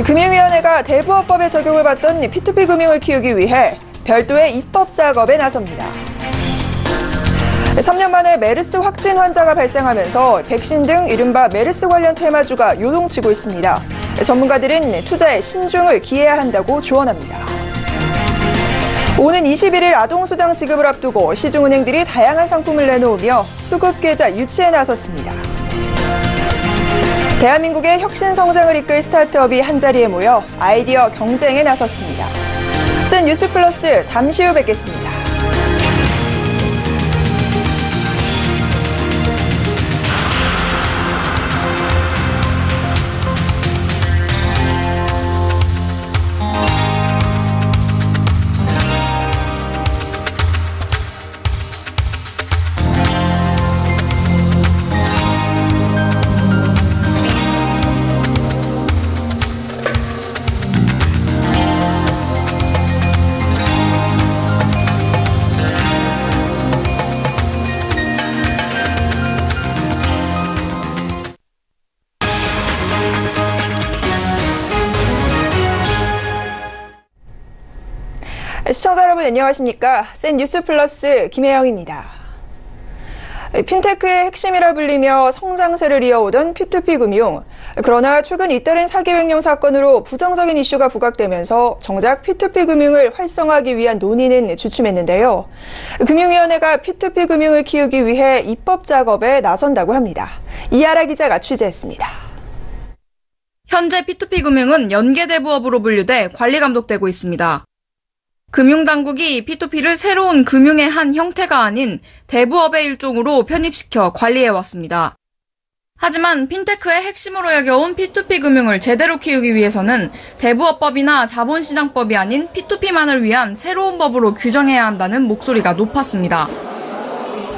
금융위원회가 대부업법에 적용을 받던 P2P 금융을 키우기 위해 별도의 입법 작업에 나섭니다. 3년 만에 메르스 확진 환자가 발생하면서 백신 등 이른바 메르스 관련 테마주가 요동치고 있습니다. 전문가들은 투자에 신중을 기해야 한다고 조언합니다. 오는 21일 아동수당 지급을 앞두고 시중은행들이 다양한 상품을 내놓으며 수급계좌 유치에 나섰습니다. 대한민국의 혁신 성장을 이끌 스타트업이 한자리에 모여 아이디어 경쟁에 나섰습니다. 센 뉴스 플러스 잠시 후 뵙겠습니다. 시청자 여러분 안녕하십니까? 센 뉴스 플러스 김혜영입니다. 핀테크의 핵심이라 불리며 성장세를 이어오던 P2P 금융. 그러나 최근 잇따른 사기 횡령 사건으로 부정적인 이슈가 부각되면서 정작 P2P 금융을 활성화하기 위한 논의는 주춤했는데요. 금융위원회가 P2P 금융을 키우기 위해 입법 작업에 나선다고 합니다. 이하라 기자가 취재했습니다. 현재 P2P 금융은 연계대부업으로 분류돼 관리 감독되고 있습니다. 금융당국이 P2P를 새로운 금융의 한 형태가 아닌 대부업의 일종으로 편입시켜 관리해왔습니다. 하지만 핀테크의 핵심으로 여겨온 P2P 금융을 제대로 키우기 위해서는 대부업법이나 자본시장법이 아닌 P2P만을 위한 새로운 법으로 규정해야 한다는 목소리가 높았습니다.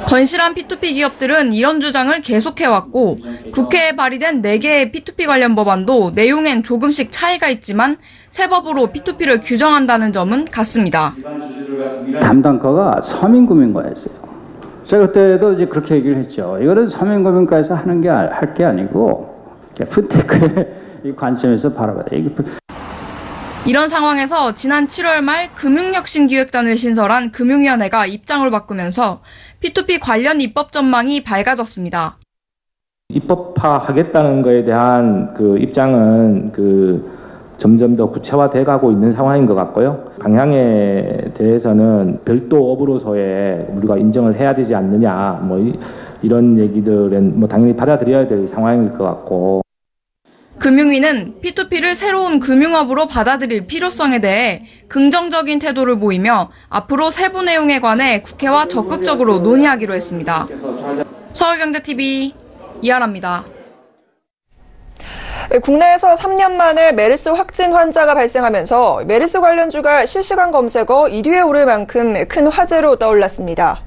건실한 P2P 기업들은 이런 주장을 계속해왔고 국회에 발의된 4개의 P2P 관련 법안도 내용엔 조금씩 차이가 있지만 새 법으로 P2P를 규정한다는 점은 같습니다. 담당과가 서민금융과였어요. 제가 그때도 이제 그렇게 얘기를 했죠. 이거는 서민금융과에서 하는 게 할 게 아니고 핀테크의 관점에서 바라봐야 돼. 이런 상황에서 지난 7월 말 금융혁신기획단을 신설한 금융위원회가 입장을 바꾸면서 P2P 관련 입법 전망이 밝아졌습니다. 입법화하겠다는 것에 대한 그 입장은 점점 더 구체화돼 가고 있는 상황인 것 같고요. 방향에 대해서는 별도 업으로서의 우리가 인정을 해야 되지 않느냐, 이런 얘기들은 당연히 받아들여야 될 상황일 것 같고. 금융위는 P2P를 새로운 금융업으로 받아들일 필요성에 대해 긍정적인 태도를 보이며 앞으로 세부 내용에 관해 국회와 적극적으로 논의하기로 했습니다. 서울경제TV 이하라입니다. 국내에서 3년 만에 메르스 확진 환자가 발생하면서 메르스 관련주가 실시간 검색어 1위에 오를 만큼 큰 화제로 떠올랐습니다.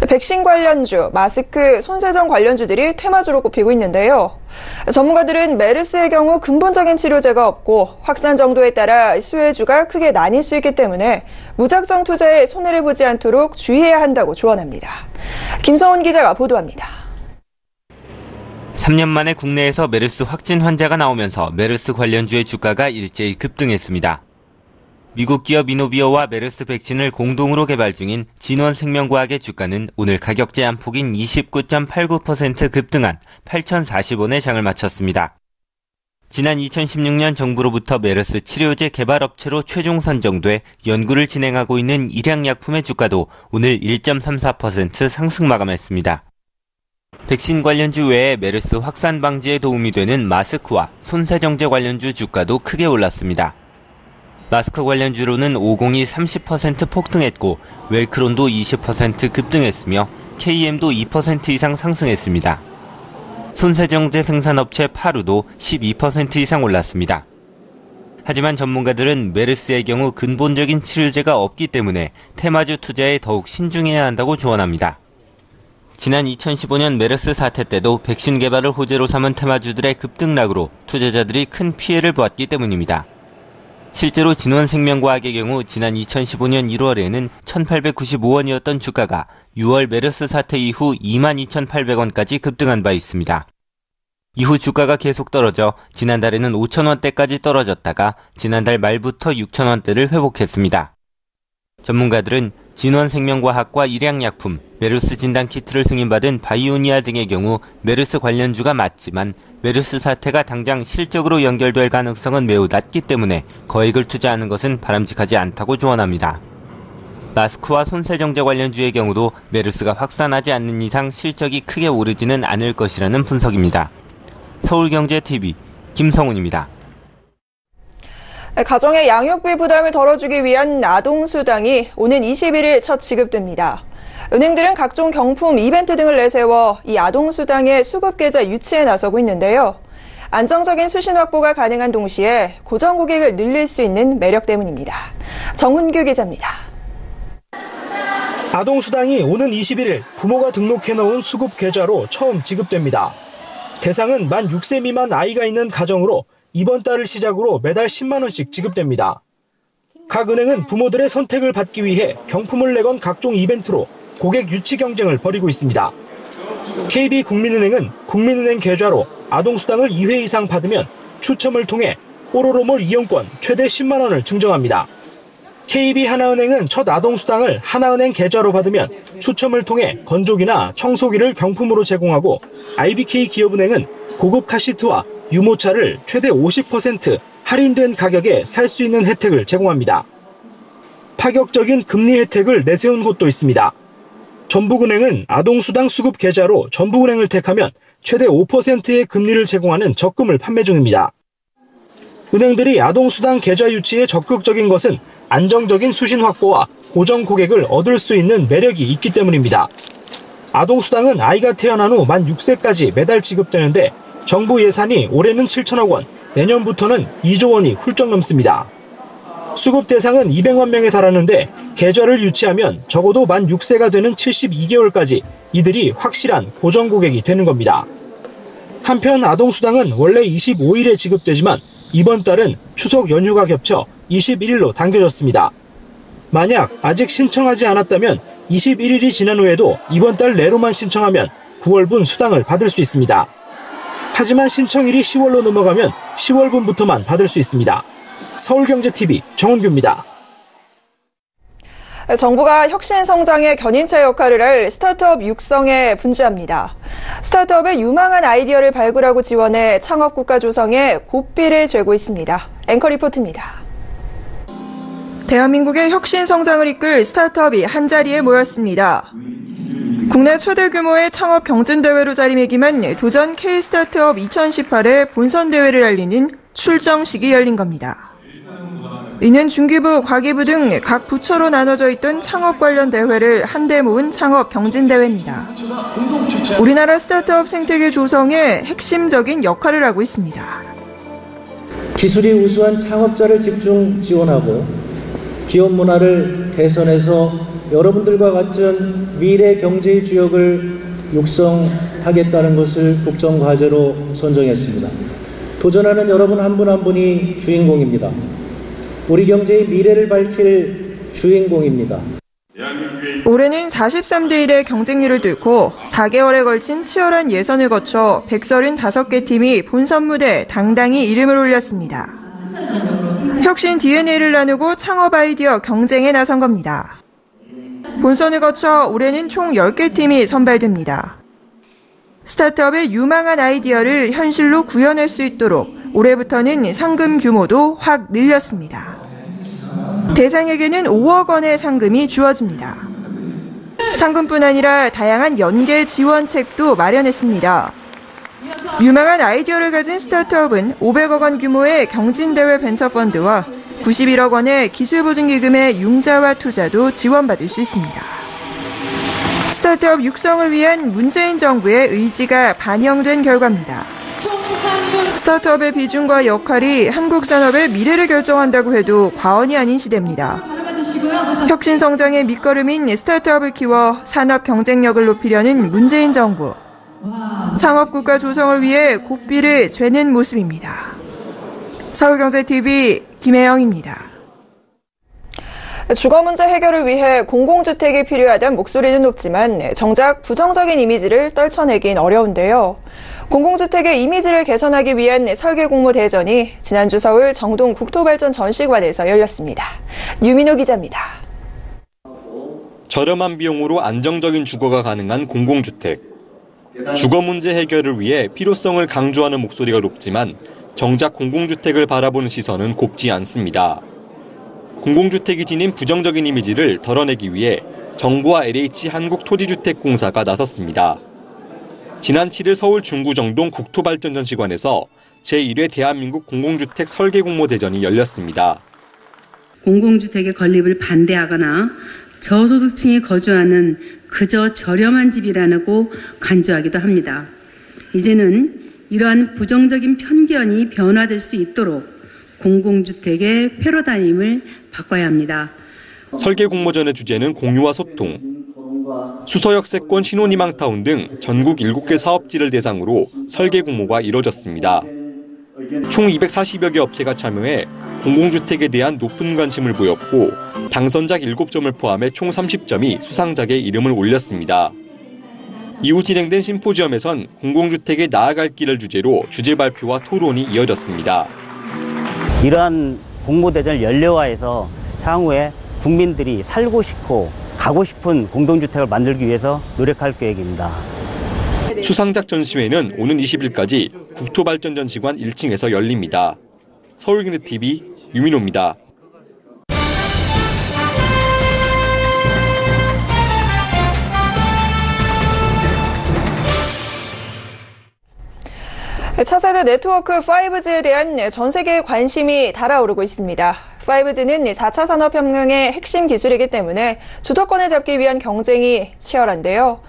백신 관련주, 마스크, 손세정 관련주들이 테마주로 꼽히고 있는데요. 전문가들은 메르스의 경우 근본적인 치료제가 없고 확산 정도에 따라 수혜주가 크게 나뉠 수 있기 때문에 무작정 투자에 손해를 보지 않도록 주의해야 한다고 조언합니다. 김성훈 기자가 보도합니다. 3년 만에 국내에서 메르스 확진 환자가 나오면서 메르스 관련주의 주가가 일제히 급등했습니다. 미국 기업 이노비어와 메르스 백신을 공동으로 개발 중인 진원생명과학의 주가는 오늘 가격 제한폭인 29.89% 급등한 8,040원에 장을 마쳤습니다. 지난 2016년 정부로부터 메르스 치료제 개발업체로 최종 선정돼 연구를 진행하고 있는 일양약품의 주가도 오늘 1.34% 상승 마감했습니다. 백신 관련주 외에 메르스 확산 방지에 도움이 되는 마스크와 손세정제 관련주 주가도 크게 올랐습니다. 마스크 관련주로는 502 30% 폭등했고 웰크론도 20% 급등했으며 KM도 2% 이상 상승했습니다. 손세정제 생산업체 파루도 12% 이상 올랐습니다. 하지만 전문가들은 메르스의 경우 근본적인 치료제가 없기 때문에 테마주 투자에 더욱 신중해야 한다고 조언합니다. 지난 2015년 메르스 사태 때도 백신 개발을 호재로 삼은 테마주들의 급등락으로 투자자들이 큰 피해를 보았기 때문입니다. 실제로 진원생명과학의 경우 지난 2015년 1월에는 1,895원이었던 주가가 6월 메르스 사태 이후 22,800원까지 급등한 바 있습니다. 이후 주가가 계속 떨어져 지난달에는 5,000원대까지 떨어졌다가 지난달 말부터 6,000원대를 회복했습니다. 전문가들은 진원생명과학과 일양약품, 메르스 진단키트를 승인받은 바이오니아 등의 경우 메르스 관련주가 맞지만 메르스 사태가 당장 실적으로 연결될 가능성은 매우 낮기 때문에 거액을 투자하는 것은 바람직하지 않다고 조언합니다. 마스크와 손세정제 관련주의 경우도 메르스가 확산하지 않는 이상 실적이 크게 오르지는 않을 것이라는 분석입니다. 서울경제TV 김성훈입니다. 가정의 양육비 부담을 덜어주기 위한 아동수당이 오는 21일 첫 지급됩니다. 은행들은 각종 경품, 이벤트 등을 내세워 이 아동수당의 수급계좌 유치에 나서고 있는데요. 안정적인 수신 확보가 가능한 동시에 고정 고객을 늘릴 수 있는 매력 때문입니다. 정훈규 기자입니다. 아동수당이 오는 21일 부모가 등록해놓은 수급계좌로 처음 지급됩니다. 대상은 만 6세 미만 아이가 있는 가정으로 이번 달을 시작으로 매달 10만 원씩 지급됩니다. 각 은행은 부모들의 선택을 받기 위해 경품을 내건 각종 이벤트로 고객 유치 경쟁을 벌이고 있습니다. KB국민은행은 국민은행 계좌로 아동수당을 2회 이상 받으면 추첨을 통해 뽀로로몰 이용권 최대 10만 원을 증정합니다. KB하나은행은 첫 아동수당을 하나은행 계좌로 받으면 추첨을 통해 건조기나 청소기를 경품으로 제공하고 IBK 기업은행은 고급 카시트와 유모차를 최대 50% 할인된 가격에 살 수 있는 혜택을 제공합니다. 파격적인 금리 혜택을 내세운 곳도 있습니다. 전북은행은 아동수당 수급 계좌로 전북은행을 택하면 최대 5%의 금리를 제공하는 적금을 판매 중입니다. 은행들이 아동수당 계좌 유치에 적극적인 것은 안정적인 수신 확보와 고정 고객을 얻을 수 있는 매력이 있기 때문입니다. 아동수당은 아이가 태어난 후 만 6세까지 매달 지급되는데 정부 예산이 올해는 7천억 원, 내년부터는 2조 원이 훌쩍 넘습니다. 수급 대상은 200만 명에 달하는데 계좌를 유치하면 적어도 만 6세가 되는 72개월까지 이들이 확실한 고정 고객이 되는 겁니다. 한편 아동수당은 원래 25일에 지급되지만 이번 달은 추석 연휴가 겹쳐 21일로 당겨졌습니다. 만약 아직 신청하지 않았다면 21일이 지난 후에도 이번 달 내로만 신청하면 9월분 수당을 받을 수 있습니다. 하지만 신청일이 10월로 넘어가면 10월분부터만 받을 수 있습니다. 서울경제TV 정은규입니다. 정부가 혁신 성장의 견인차 역할을 할 스타트업 육성에 분주합니다. 스타트업의 유망한 아이디어를 발굴하고 지원해 창업국가 조성에 고삐를 죄고 있습니다. 앵커 리포트입니다. 대한민국의 혁신 성장을 이끌 스타트업이 한자리에 모였습니다. 국내 최대 규모의 창업 경진대회로 자리매김한 도전 K-스타트업 2018의 본선대회를 알리는 출정식이 열린 겁니다. 이는 중기부, 과기부 등 각 부처로 나눠져 있던 창업 관련 대회를 한데 모은 창업 경진대회입니다. 우리나라 스타트업 생태계 조성에 핵심적인 역할을 하고 있습니다. 기술이 우수한 창업자를 집중 지원하고 기업 문화를 개선해서 여러분들과 같은 미래 경제의 주역을 육성하겠다는 것을 국정과제로 선정했습니다. 도전하는 여러분 한 분 한 분이 주인공입니다. 우리 경제의 미래를 밝힐 주인공입니다. 올해는 43대 1의 경쟁률을 뚫고 4개월에 걸친 치열한 예선을 거쳐 135개 팀이 본선 무대에 당당히 이름을 올렸습니다. 혁신 DNA를 나누고 창업 아이디어 경쟁에 나선 겁니다. 본선을 거쳐 올해는 총 10개 팀이 선발됩니다. 스타트업의 유망한 아이디어를 현실로 구현할 수 있도록 올해부터는 상금 규모도 확 늘렸습니다. 대상에게는 5억 원의 상금이 주어집니다. 상금뿐 아니라 다양한 연계 지원책도 마련했습니다. 유망한 아이디어를 가진 스타트업은 500억 원 규모의 경진대회 벤처펀드와 91억 원의 기술보증기금의 융자화 투자도 지원받을 수 있습니다. 스타트업 육성을 위한 문재인 정부의 의지가 반영된 결과입니다. 스타트업의 비중과 역할이 한국 산업의 미래를 결정한다고 해도 과언이 아닌 시대입니다. 혁신 성장의 밑거름인 스타트업을 키워 산업 경쟁력을 높이려는 문재인 정부. 창업국가 조성을 위해 고삐를 죄는 모습입니다. 서울경제TV 김혜영입니다. 주거 문제 해결을 위해 공공주택이 필요하다는 목소리는 높지만 정작 부정적인 이미지를 떨쳐내긴 어려운데요. 공공주택의 이미지를 개선하기 위한 설계 공모 대전이 지난주 서울 정동 국토발전 전시관에서 열렸습니다. 유민호 기자입니다. 저렴한 비용으로 안정적인 주거가 가능한 공공주택. 주거 문제 해결을 위해 필요성을 강조하는 목소리가 높지만 정작 공공주택을 바라보는 시선은 곱지 않습니다. 공공주택이 지닌 부정적인 이미지를 덜어내기 위해 정부와 LH 한국토지주택공사가 나섰습니다. 지난 7일 서울 중구정동 국토발전전시관에서 제1회 대한민국 공공주택 설계공모대전이 열렸습니다. 공공주택의 건립을 반대하거나 저소득층이 거주하는 그저 저렴한 집이라고 간주하기도 합니다. 이제는 이러한 부정적인 편견이 변화될 수 있도록 공공주택의 패러다임을 바꿔야 합니다. 설계공모전의 주제는 공유와 소통. 수서역세권 신혼희망타운 등 전국 7개 사업지를 대상으로 설계공모가 이뤄졌습니다. 총 240여 개 업체가 참여해 공공주택에 대한 높은 관심을 보였고 당선작 7점을 포함해 총 30점이 수상작의 이름을 올렸습니다. 이후 진행된 심포지엄에선 공공주택에 나아갈 길을 주제로 주제 발표와 토론이 이어졌습니다. 이러한 공모대전을 연례화해서 향후에 국민들이 살고 싶고 가고 싶은 공동주택을 만들기 위해서 노력할 계획입니다. 수상작 전시회는 오는 20일까지 국토발전전시관 1층에서 열립니다. 서울기능TV 유민호입니다. 차세대 네트워크 5G에 대한 전 세계의 관심이 달아오르고 있습니다. 5G는 4차 산업혁명의 핵심 기술이기 때문에 주도권을 잡기 위한 경쟁이 치열한데요.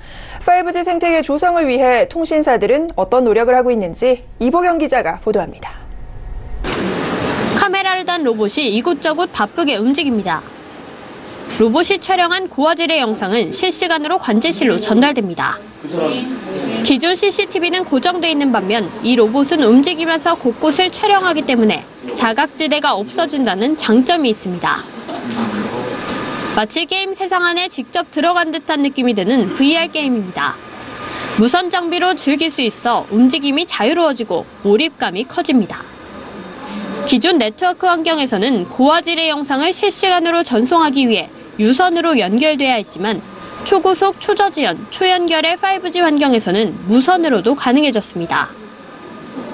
5G 생태계 조성을 위해 통신사들은 어떤 노력을 하고 있는지 이보경 기자가 보도합니다. 카메라를 단 로봇이 이곳저곳 바쁘게 움직입니다. 로봇이 촬영한 고화질의 영상은 실시간으로 관제실로 전달됩니다. 기존 CCTV는 고정돼 있는 반면 이 로봇은 움직이면서 곳곳을 촬영하기 때문에 사각지대가 없어진다는 장점이 있습니다. 마치 게임 세상 안에 직접 들어간 듯한 느낌이 드는 VR 게임입니다. 무선 장비로 즐길 수 있어 움직임이 자유로워지고 몰입감이 커집니다. 기존 네트워크 환경에서는 고화질의 영상을 실시간으로 전송하기 위해 유선으로 연결돼야 했지만 초고속, 초저지연, 초연결의 5G 환경에서는 무선으로도 가능해졌습니다.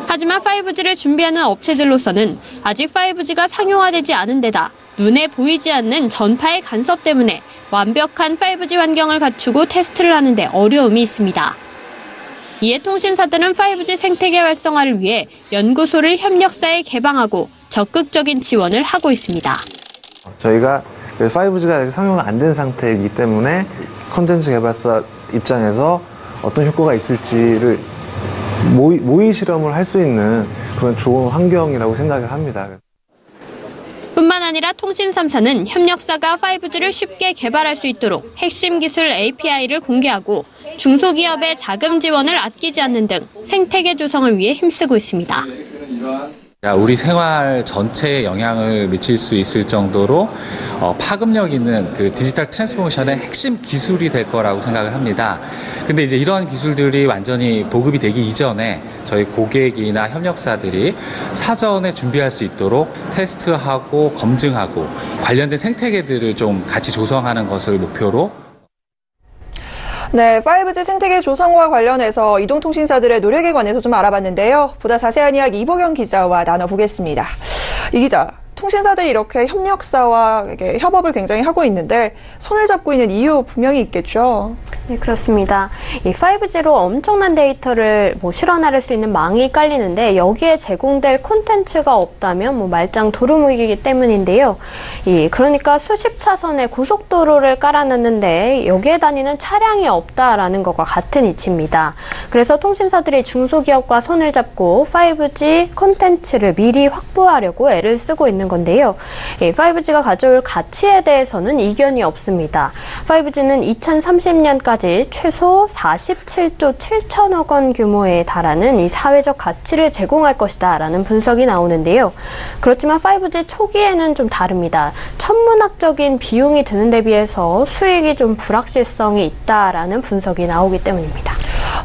하지만 5G를 준비하는 업체들로서는 아직 5G가 상용화되지 않은 데다 눈에 보이지 않는 전파의 간섭 때문에 완벽한 5G 환경을 갖추고 테스트를 하는 데 어려움이 있습니다. 이에 통신사들은 5G 생태계 활성화를 위해 연구소를 협력사에 개방하고 적극적인 지원을 하고 있습니다. 저희가 5G가 아직 상용화 안 된 상태이기 때문에 콘텐츠 개발사 입장에서 어떤 효과가 있을지를 모의 실험을 할 수 있는 그런 좋은 환경이라고 생각을 합니다. 뿐만 아니라 통신 3사는 협력사가 5G를 쉽게 개발할 수 있도록 핵심 기술 API를 공개하고 중소기업의 자금 지원을 아끼지 않는 등 생태계 조성을 위해 힘쓰고 있습니다. 우리 생활 전체에 영향을 미칠 수 있을 정도로 파급력 있는 그 디지털 트랜스포메이션의 핵심 기술이 될 거라고 생각을 합니다. 근데 이제 이러한 기술들이 완전히 보급이 되기 이전에 저희 고객이나 협력사들이 사전에 준비할 수 있도록 테스트하고 검증하고 관련된 생태계들을 좀 같이 조성하는 것을 목표로 네, 5G 생태계 조성과 관련해서 이동통신사들의 노력에 관해서 좀 알아봤는데요. 보다 자세한 이야기 이보경 기자와 나눠보겠습니다. 이 기자, 통신사들이 이렇게 협력사와 협업을 굉장히 하고 있는데 손을 잡고 있는 이유 분명히 있겠죠? 네, 그렇습니다. 이 5G로 엄청난 데이터를 실어나를 수 있는 망이 깔리는데 여기에 제공될 콘텐츠가 없다면 말짱 도루묵이기 때문인데요. 그러니까 수십 차선의 고속도로를 깔아놨는데 여기에 다니는 차량이 없다라는 것과 같은 이치입니다. 그래서 통신사들이 중소기업과 손을 잡고 5G 콘텐츠를 미리 확보하려고 애를 쓰고 있는 건데요. 5G가 가져올 가치에 대해서는 이견이 없습니다. 5G는 2030년까지 최소 47조 7천억 원 규모에 달하는 이 사회적 가치를 제공할 것이다 라는 분석이 나오는데요. 그렇지만 5G 초기에는 좀 다릅니다. 천문학적인 비용이 드는 데 비해서 수익이 좀 불확실성이 있다라는 분석이 나오기 때문입니다.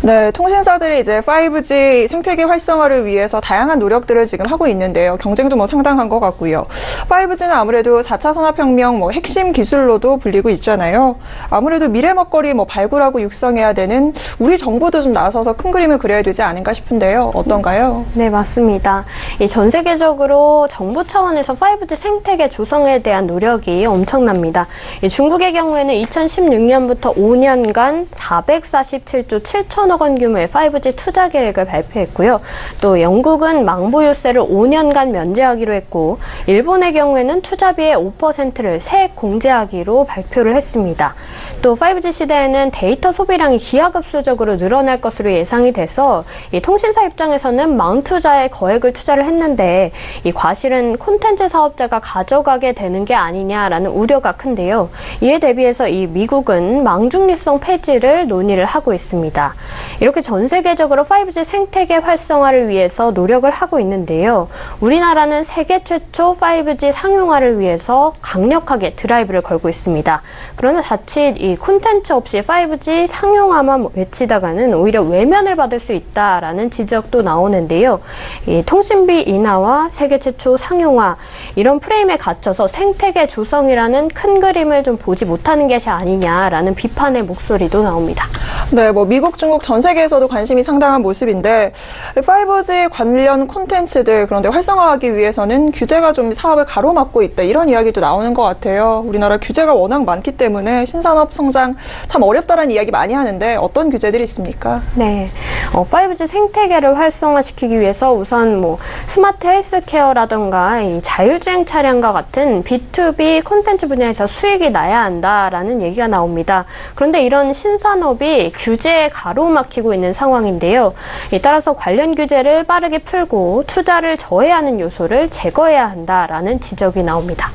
네, 통신사들이 이제 5G 생태계 활성화를 위해서 다양한 노력들을 지금 하고 있는데요. 경쟁도 상당한 것 같고요. 5G는 아무래도 4차 산업혁명 핵심 기술로도 불리고 있잖아요. 아무래도 미래 먹거리 발굴하고 육성해야 되는 우리 정부도 좀 나서서 큰 그림을 그려야 되지 않은가 싶은데요. 어떤가요? 네, 맞습니다. 전 세계적으로 정부 차원에서 5G 생태계 조성에 대한 노력이 엄청납니다. 중국의 경우에는 2016년부터 5년간 447조 7천억 원 규모의 5G 투자 계획을 발표했고요. 또 영국은 망보유세를 5년간 면제하기로 했고, 일본의 경우에는 투자비의 5%를 세액 공제하기로 발표를 했습니다. 또 5G 시대에는 데이터 소비량이 기하급수적으로 늘어날 것으로 예상이 돼서 이 통신사 입장에서는 망 투자에 거액을 투자를 했는데 이 과실은 콘텐츠 사업자가 가져가게 되는 게 아니냐라는 우려가 큰데요. 이에 대비해서 이 미국은 망 중립성 폐지를 논의를 하고 있습니다. 이렇게 전 세계적으로 5G 생태계 활성화를 위해서 노력을 하고 있는데요. 우리나라는 세계 최초 5G 상용화를 위해서 강력하게 드라이브를 걸고 있습니다. 그러나 자칫 이 콘텐츠 없이 5G 상용화만 외치다가는 오히려 외면을 받을 수 있다라는 지적도 나오는데요. 이 통신비 인하와 세계 최초 상용화 이런 프레임에 갇혀서 생태계 조성이라는 큰 그림을 좀 보지 못하는 것이 아니냐라는 비판의 목소리도 나옵니다. 네, 미국, 중국 전 세계에서도 관심이 상당한 모습인데 5G 관련 콘텐츠들 그런데 활성화하기 위해서는 규제가 좀 사업을 가로막고 있다 이런 이야기도 나오는 것 같아요. 우리나라 규제가 워낙 많기 때문에 신산업 성장 참 어렵다라는 이야기 많이 하는데 어떤 규제들이 있습니까? 네, 5G 생태계를 활성화시키기 위해서 우선 스마트 헬스케어라든가 이 자율주행 차량과 같은 B2B 콘텐츠 분야에서 수익이 나야 한다라는 얘기가 나옵니다. 그런데 이런 신산업이 규제에 가로막히고 있는 상황인데요. 따라서 관련 규제를 빠르게 풀고 투자를 저해하는 요소를 제거해야 한다라는 지적이 나옵니다.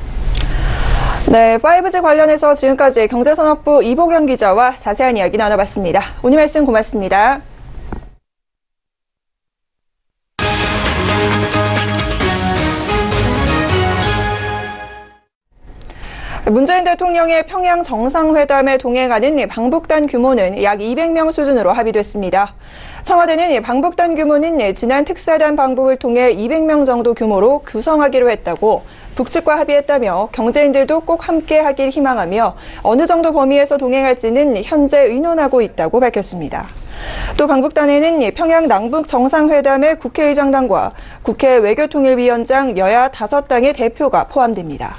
네, 5G 관련해서 지금까지 경제산업부 이복영 기자와 자세한 이야기 나눠봤습니다. 오늘 말씀 고맙습니다. 문재인 대통령의 평양 정상회담에 동행하는 방북단 규모는 약 200명 수준으로 합의됐습니다. 청와대는 방북단 규모는 지난 특사단 방북을 통해 200명 정도 규모로 구성하기로 했다고 북측과 합의했다며 경제인들도 꼭 함께하길 희망하며 어느 정도 범위에서 동행할지는 현재 의논하고 있다고 밝혔습니다. 또 방북단에는 평양 남북 정상회담의 국회의장단과 국회 외교통일위원장 여야 5당의 대표가 포함됩니다.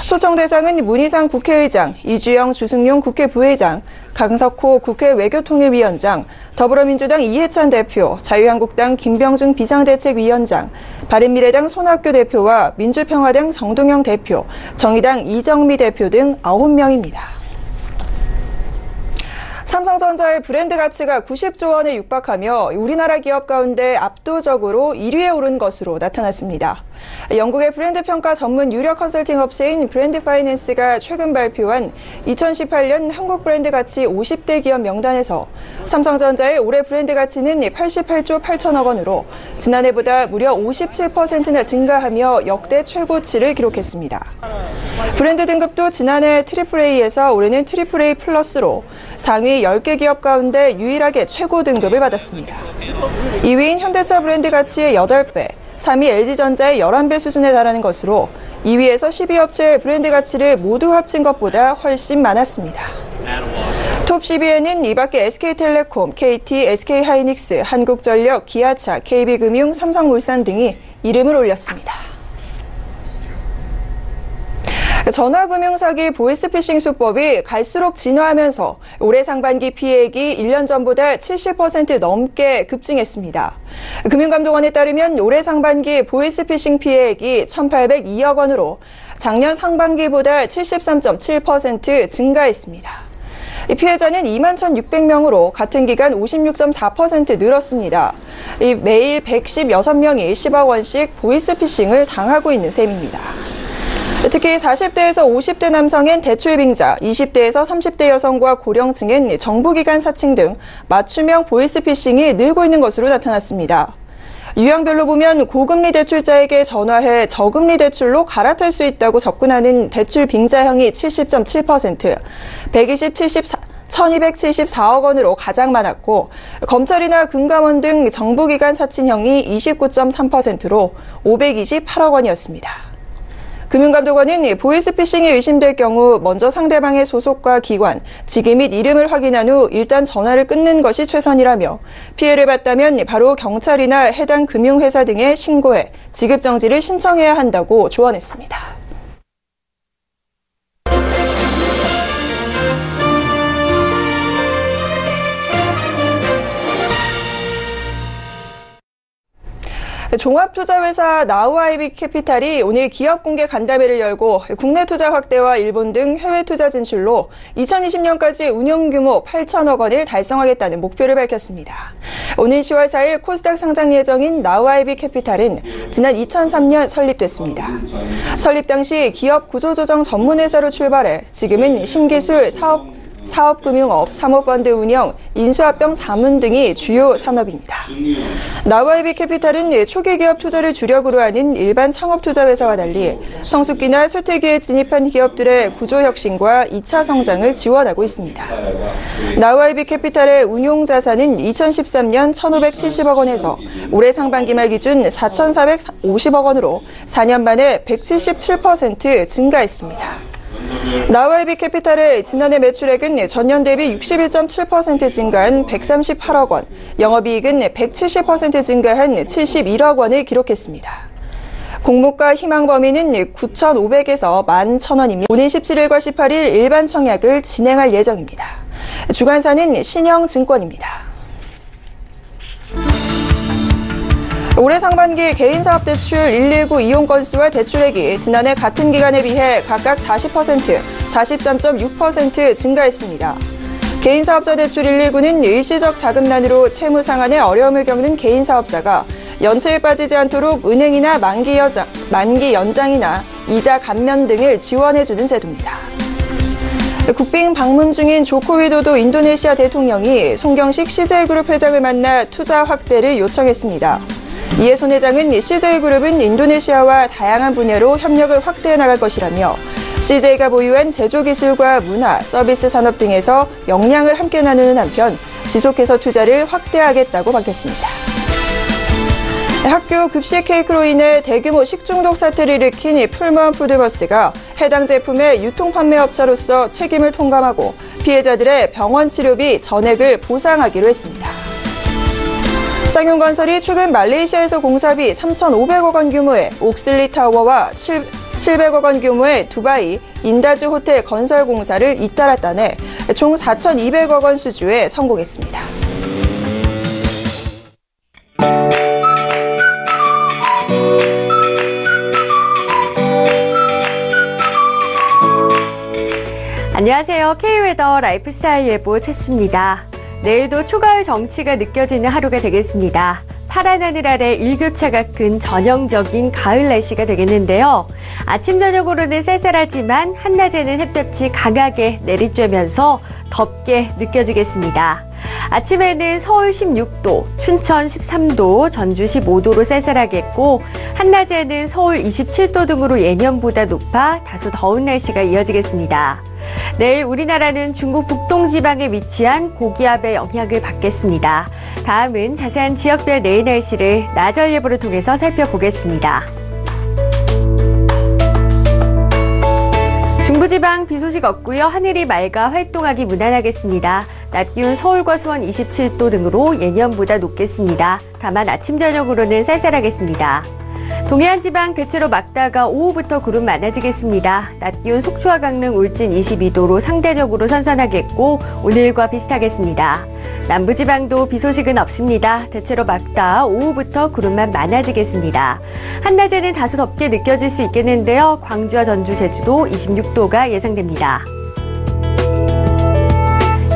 초청 대상은 문희상 국회의장, 이주영 주승용 국회 부회장, 강석호 국회 외교통일위원장, 더불어민주당 이해찬 대표, 자유한국당 김병준 비상대책위원장, 바른미래당 손학규 대표와 민주평화당 정동영 대표, 정의당 이정미 대표 등 9명입니다. 삼성전자의 브랜드 가치가 90조 원에 육박하며 우리나라 기업 가운데 압도적으로 1위에 오른 것으로 나타났습니다. 영국의 브랜드 평가 전문 유력 컨설팅 업체인 브랜드 파이낸스가 최근 발표한 2018년 한국 브랜드 가치 50대 기업 명단에서 삼성전자의 올해 브랜드 가치는 88조 8천억 원으로 지난해보다 무려 57%나 증가하며 역대 최고치를 기록했습니다. 브랜드 등급도 지난해 AAA에서 올해는 AAA 플러스로 상위 10개 기업 가운데 유일하게 최고 등급을 받았습니다. 2위인 현대차 브랜드 가치의 8배, 3위 LG전자의 11배 수준에 달하는 것으로 2위에서 12업체의 브랜드 가치를 모두 합친 것보다 훨씬 많았습니다. 톱 10위에는 이 밖에 SK텔레콤, KT, SK하이닉스, 한국전력, 기아차, KB금융, 삼성물산 등이 이름을 올렸습니다. 전화금융사기 보이스피싱 수법이 갈수록 진화하면서 올해 상반기 피해액이 1년 전보다 70% 넘게 급증했습니다. 금융감독원에 따르면 올해 상반기 보이스피싱 피해액이 1,802억 원으로 작년 상반기보다 73.7% 증가했습니다. 이 피해자는 21,600명으로 같은 기간 56.4% 늘었습니다. 매일 116명이 10억 원씩 보이스피싱을 당하고 있는 셈입니다. 특히 40대에서 50대 남성엔 대출 빙자, 20대에서 30대 여성과 고령층엔 정부기관 사칭 등 맞춤형 보이스피싱이 늘고 있는 것으로 나타났습니다. 유형별로 보면 고금리 대출자에게 전화해 저금리 대출로 갈아탈 수 있다고 접근하는 대출 빙자형이 70.7%, 120, 1274억 원으로 가장 많았고 검찰이나 금감원 등 정부기관 사칭형이 29.3%로 528억 원이었습니다. 금융감독원은 보이스피싱이 의심될 경우 먼저 상대방의 소속과 기관, 직위 및 이름을 확인한 후 일단 전화를 끊는 것이 최선이라며 피해를 봤다면 바로 경찰이나 해당 금융회사 등에 신고해 지급정지를 신청해야 한다고 조언했습니다. 종합투자회사 나우아이비 캐피탈이 오늘 기업 공개 간담회를 열고 국내 투자 확대와 일본 등 해외 투자 진출로 2020년까지 운용 규모 8천억 원을 달성하겠다는 목표를 밝혔습니다. 오는 10월 4일 코스닥 상장 예정인 나우아이비 캐피탈은 지난 2003년 설립됐습니다. 설립 당시 기업 구조조정 전문회사로 출발해 지금은 신기술, 사업금융업, 사모펀드 운영, 인수합병 자문 등이 주요 산업입니다. 나우아이비 캐피탈은 초기 기업 투자를 주력으로 하는 일반 창업 투자 회사와 달리 성숙기나 쇠퇴기에 진입한 기업들의 구조 혁신과 2차 성장을 지원하고 있습니다. 나우아이비 캐피탈의 운용 자산은 2013년 1,570억 원에서 올해 상반기 말 기준 4,450억 원으로 4년 만에 177% 증가했습니다. 나우아이비 캐피탈의 지난해 매출액은 전년 대비 61.7% 증가한 138억 원, 영업이익은 170% 증가한 71억 원을 기록했습니다. 공모가 희망 범위는 9,500에서 11,000원입니다. 오는 17일과 18일 일반 청약을 진행할 예정입니다. 주관사는 신영증권입니다. 올해 상반기 개인사업 대출 119 이용 건수와 대출액이 지난해 같은 기간에 비해 각각 40%, 43.6% 증가했습니다. 개인사업자 대출 119는 일시적 자금난으로 채무 상환에 어려움을 겪는 개인사업자가 연체에 빠지지 않도록 은행이나 만기 연장이나 이자 감면 등을 지원해주는 제도입니다. 국빈 방문 중인 조코 위도도 인도네시아 대통령이 송경식 CJ그룹 회장을 만나 투자 확대를 요청했습니다. 이에 손 회장은 CJ그룹은 인도네시아와 다양한 분야로 협력을 확대해 나갈 것이라며 CJ가 보유한 제조기술과 문화, 서비스 산업 등에서 역량을 함께 나누는 한편 지속해서 투자를 확대하겠다고 밝혔습니다. 학교 급식 케이크로 인해 대규모 식중독 사태를 일으킨 풀무원 푸드버스가 해당 제품의 유통 판매업자로서 책임을 통감하고 피해자들의 병원 치료비 전액을 보상하기로 했습니다. 쌍용건설이 최근 말레이시아에서 공사비 3,500억 원 규모의 옥슬리 타워와 700억 원 규모의 두바이 인다즈 호텔 건설 공사를 잇따라 따내 총 4,200억 원 수주에 성공했습니다. 안녕하세요. K웨더 라이프스타일 예보 최수입니다. 내일도 초가을 정취가 느껴지는 하루가 되겠습니다. 파란 하늘 아래 일교차가 큰 전형적인 가을 날씨가 되겠는데요. 아침 저녁으로는 쌀쌀하지만 한낮에는 햇볕이 강하게 내리쬐면서 덥게 느껴지겠습니다. 아침에는 서울 16도, 춘천 13도, 전주 15도로 쌀쌀하겠고 한낮에는 서울 27도 등으로 예년보다 높아 다소 더운 날씨가 이어지겠습니다. 내일 우리나라는 중국 북동지방에 위치한 고기압의 영향을 받겠습니다. 다음은 자세한 지역별 내일 날씨를 나절 예보를 통해서 살펴보겠습니다. 중부지방 비 소식 없고요. 하늘이 맑아 활동하기 무난하겠습니다. 낮 기온 서울과 수원 27도 등으로 예년보다 높겠습니다. 다만 아침 저녁으로는 쌀쌀하겠습니다. 동해안 지방 대체로 맑다가 오후부터 구름 많아지겠습니다. 낮 기온 속초와 강릉, 울진 22도로 상대적으로 선선하겠고 오늘과 비슷하겠습니다. 남부지방도 비 소식은 없습니다. 대체로 맑다 오후부터 구름만 많아지겠습니다. 한낮에는 다소 덥게 느껴질 수 있겠는데요. 광주와 전주, 제주도 26도가 예상됩니다.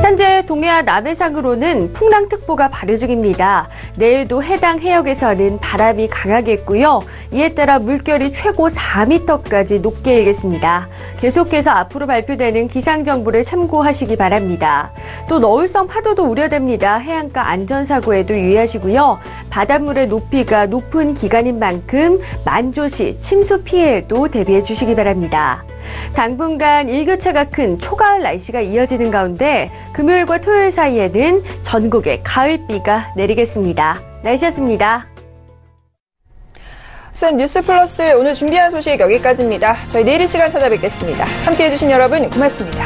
현재 동해안 남해상으로는 풍랑특보가 발효 중입니다. 내일도 해당 해역에서는 바람이 강하겠고요. 이에 따라 물결이 최고 4m까지 높게 일겠습니다. 계속해서 앞으로 발표되는 기상정보를 참고하시기 바랍니다. 또 너울성 파도도 우려됩니다. 해안가 안전사고에도 유의하시고요. 바닷물의 높이가 높은 기간인 만큼 만조시 침수 피해에도 대비해 주시기 바랍니다. 당분간 일교차가 큰 초가을 날씨가 이어지는 가운데 금요일과 토요일 사이에는 전국에 가을비가 내리겠습니다. 날씨였습니다. 뉴스 플러스 오늘 준비한 소식 여기까지입니다. 저희 내일 이 시간 찾아뵙겠습니다. 함께해 주신 여러분 고맙습니다.